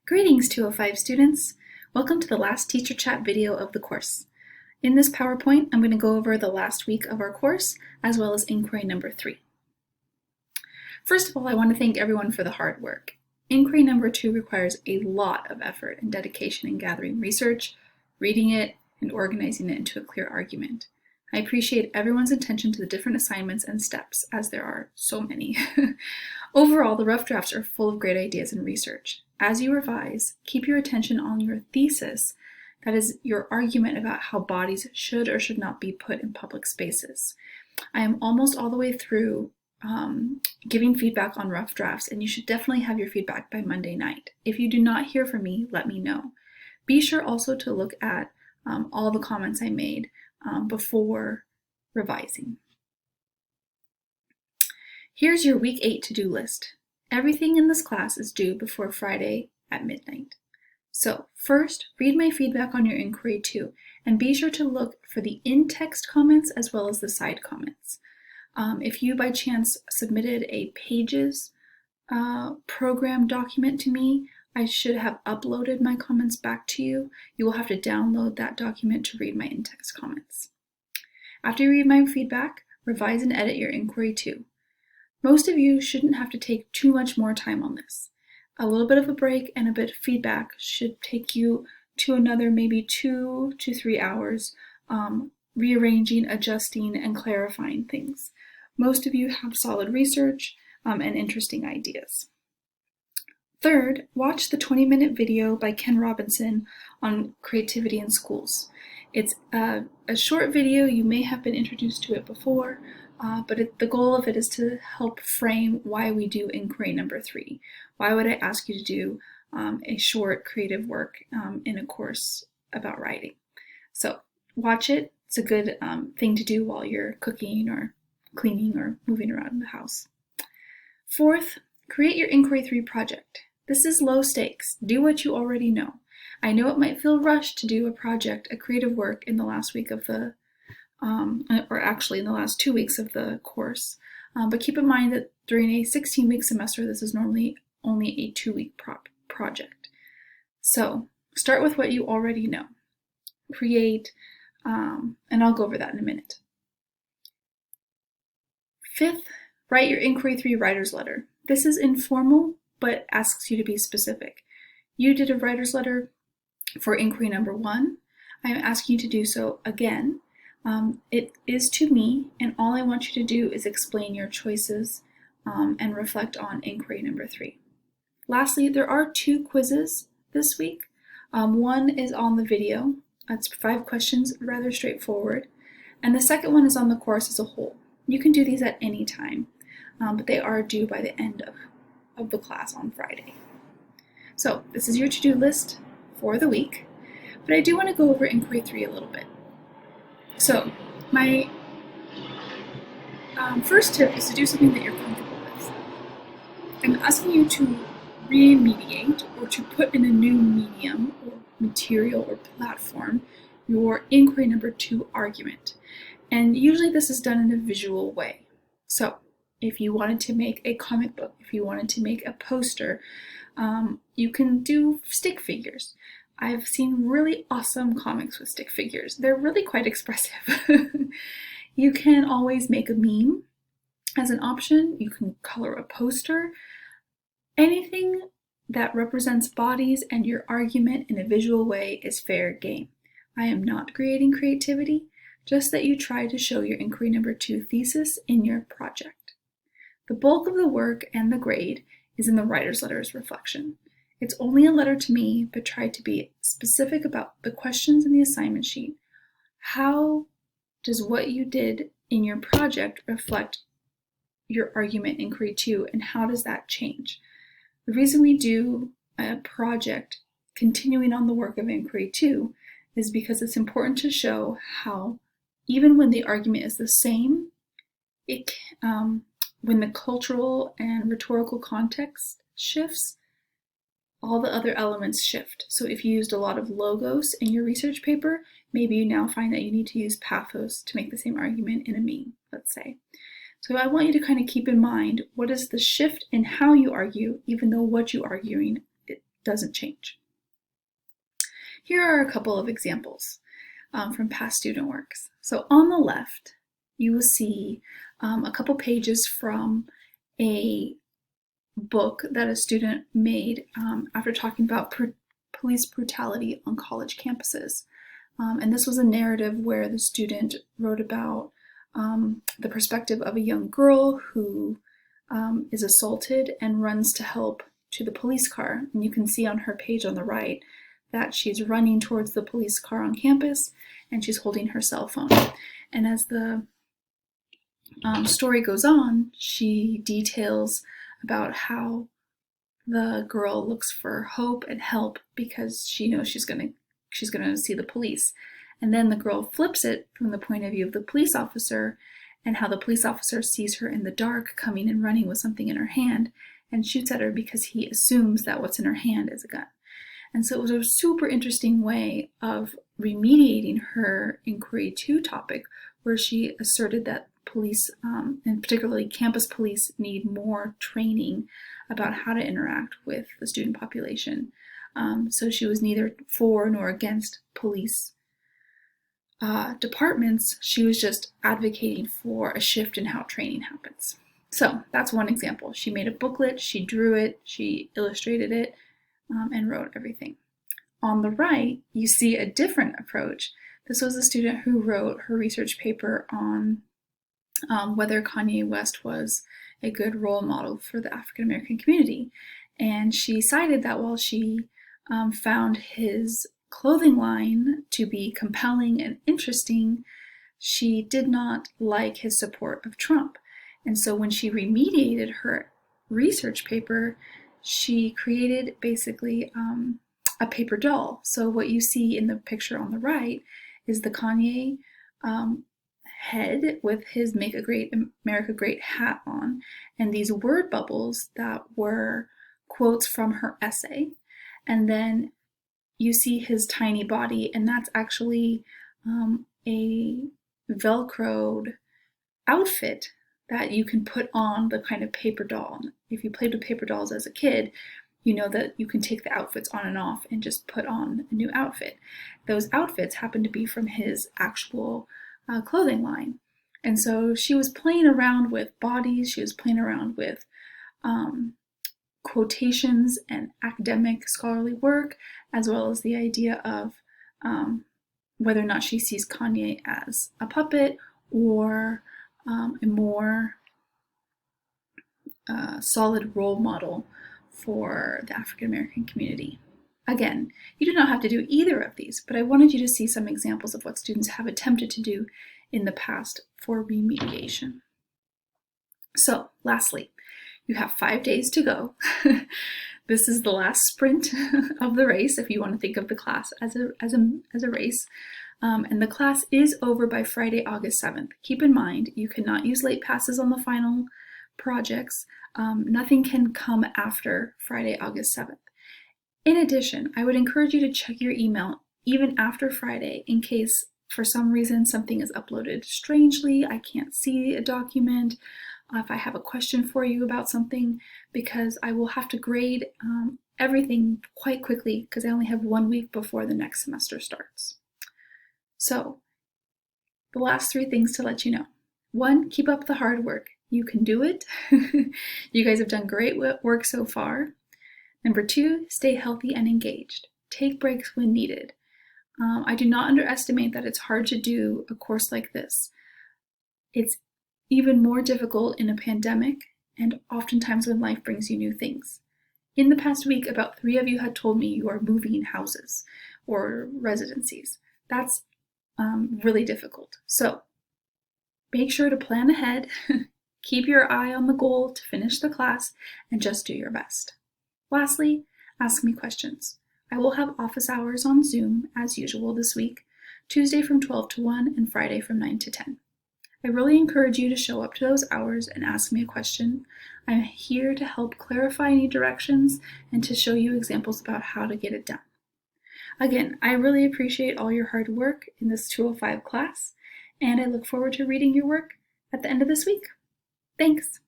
Greetings 205 students! Welcome to the last teacher chat video of the course. In this PowerPoint, I'm going to go over the last week of our course, as well as inquiry number 3. First of all, I want to thank everyone for the hard work. Inquiry number 2 requires a lot of effort and dedication in gathering research, reading it, and organizing it into a clear argument. I appreciate everyone's attention to the different assignments and steps, as there are so many. Overall, the rough drafts are full of great ideas and research. As you revise, keep your attention on your thesis, that is, your argument about how bodies should or should not be put in public spaces. I am almost all the way through giving feedback on rough drafts, and you should definitely have your feedback by Monday night. If you do not hear from me, let me know. Be sure also to look at all the comments I made before revising. Here's your week 8 to-do list. Everything in this class is due before Friday at midnight. So first, read my feedback on your inquiry 2, and be sure to look for the in-text comments as well as the side comments. If you by chance submitted a Pages program document to me, I should have uploaded my comments back to you. You will have to download that document to read my in-text comments. After you read my feedback, revise and edit your inquiry 2. Most of you shouldn't have to take too much more time on this. A little bit of a break and a bit of feedback should take you to another maybe 2 to 3 hours rearranging, adjusting, and clarifying things. Most of you have solid research and interesting ideas. Third, watch the 20-minute video by Ken Robinson on creativity in schools. It's a short video. You may have been introduced to it before, but the goal of it is to help frame why we do inquiry number 3. Why would I ask you to do a short creative work in a course about writing? So watch it. It's a good thing to do while you're cooking or cleaning or moving around in the house. Fourth, create your inquiry 3 project. This is low stakes. Do what you already know. I know it might feel rushed to do a project, a creative work in the last week of the, or actually in the last 2 weeks of the course. But keep in mind that during a 16-week semester, this is normally only a 2-week project. So start with what you already know. Create, and I'll go over that in a minute. Fifth, write your inquiry 3 writer's letter. This is informal, but asks you to be specific. You did a writer's letter for inquiry number 1. I am asking you to do so again. It is to me, and all I want you to do is explain your choices and reflect on inquiry number 3. Lastly, there are 2 quizzes this week. One is on the video. It's 5 questions, rather straightforward. And the second one is on the course as a whole. You can do these at any time, but they are due by the end of the class on Friday. So this is your to-do list for the week, but I do want to go over inquiry 3 a little bit. So my first tip is to do something that you're comfortable with. I'm asking you to remediate or to put in a new medium or material or platform your inquiry number 2 argument. And usually this is done in a visual way. So if you wanted to make a comic book, if you wanted to make a poster, you can do stick figures. I've seen really awesome comics with stick figures. They're really quite expressive. You can always make a meme as an option. You can color a poster. Anything that represents bodies and your argument in a visual way is fair game. I am not creating creativity, just that you try to show your inquiry number 2 thesis in your project. The bulk of the work and the grade is in the writer's letter's reflection. It's only a letter to me, but try to be specific about the questions in the assignment sheet. How does what you did in your project reflect your argument inquiry 2, and how does that change? The reason we do a project continuing on the work of inquiry 2 is because it's important to show how, even when the argument is the same, when the cultural and rhetorical context shifts, all the other elements shift. So if you used a lot of logos in your research paper, maybe you now find that you need to use pathos to make the same argument in a meme, let's say. So I want you to kind of keep in mind what is the shift in how you argue, even though what you're arguing doesn't change. Here are a couple of examples from past student works. So on the left, you will see a couple pages from a book that a student made after talking about police brutality on college campuses. And this was a narrative where the student wrote about the perspective of a young girl who is assaulted and runs to help to the police car. And you can see on her page on the right that she's running towards the police car on campus and she's holding her cell phone. And as the story goes on, she details about how the girl looks for hope and help because she knows she's gonna see the police. And then the girl flips it from the point of view of the police officer and how the police officer sees her in the dark coming and running with something in her hand and shoots at her because he assumes that what's in her hand is a gun. And so it was a super interesting way of remediating her Inquiry 2 topic, where she asserted that police, and particularly campus police, need more training about how to interact with the student population. So she was neither for nor against police departments. She was just advocating for a shift in how training happens. So that's one example. She made a booklet, she drew it, she illustrated it, and wrote everything. On the right, you see a different approach. This was a student who wrote her research paper on whether Kanye West was a good role model for the African American community. And she cited that while she found his clothing line to be compelling and interesting, she did not like his support of Trump. And so when she remediated her research paper, she created basically a paper doll. So what you see in the picture on the right is the Kanye head with his Make America Great hat on, and these word bubbles that were quotes from her essay. And then you see his tiny body, and that's actually a Velcroed outfit that you can put on the kind of paper doll. If you played with paper dolls as a kid, you know that you can take the outfits on and off and just put on a new outfit. Those outfits happen to be from his actual clothing line. And so she was playing around with bodies, she was playing around with quotations and academic scholarly work, as well as the idea of whether or not she sees Kanye as a puppet or a more solid role model for the African American community. Again, you do not have to do either of these, but I wanted you to see some examples of what students have attempted to do in the past for remediation. So, lastly, you have 5 days to go. This is the last sprint of the race, if you want to think of the class as a race. And the class is over by Friday, August 7th. Keep in mind, you cannot use late passes on the final projects. Nothing can come after Friday, August 7th. In addition, I would encourage you to check your email even after Friday in case for some reason something is uploaded strangely, I can't see a document, if I have a question for you about something, because I will have to grade everything quite quickly because I only have 1 week before the next semester starts. So, the last 3 things to let you know. 1, keep up the hard work. You can do it. You guys have done great work so far. Number 2, stay healthy and engaged. Take breaks when needed. I do not underestimate that it's hard to do a course like this. It's even more difficult in a pandemic and oftentimes when life brings you new things. In the past week, about 3 of you had told me you are moving houses or residencies. That's really difficult. So make sure to plan ahead, keep your eye on the goal to finish the class, and just do your best. Lastly, ask me questions. I will have office hours on Zoom, as usual this week, Tuesday from 12 to 1 and Friday from 9 to 10. I really encourage you to show up to those hours and ask me a question. I'm here to help clarify any directions and to show you examples about how to get it done. Again, I really appreciate all your hard work in this 205 class, and I look forward to reading your work at the end of this week. Thanks!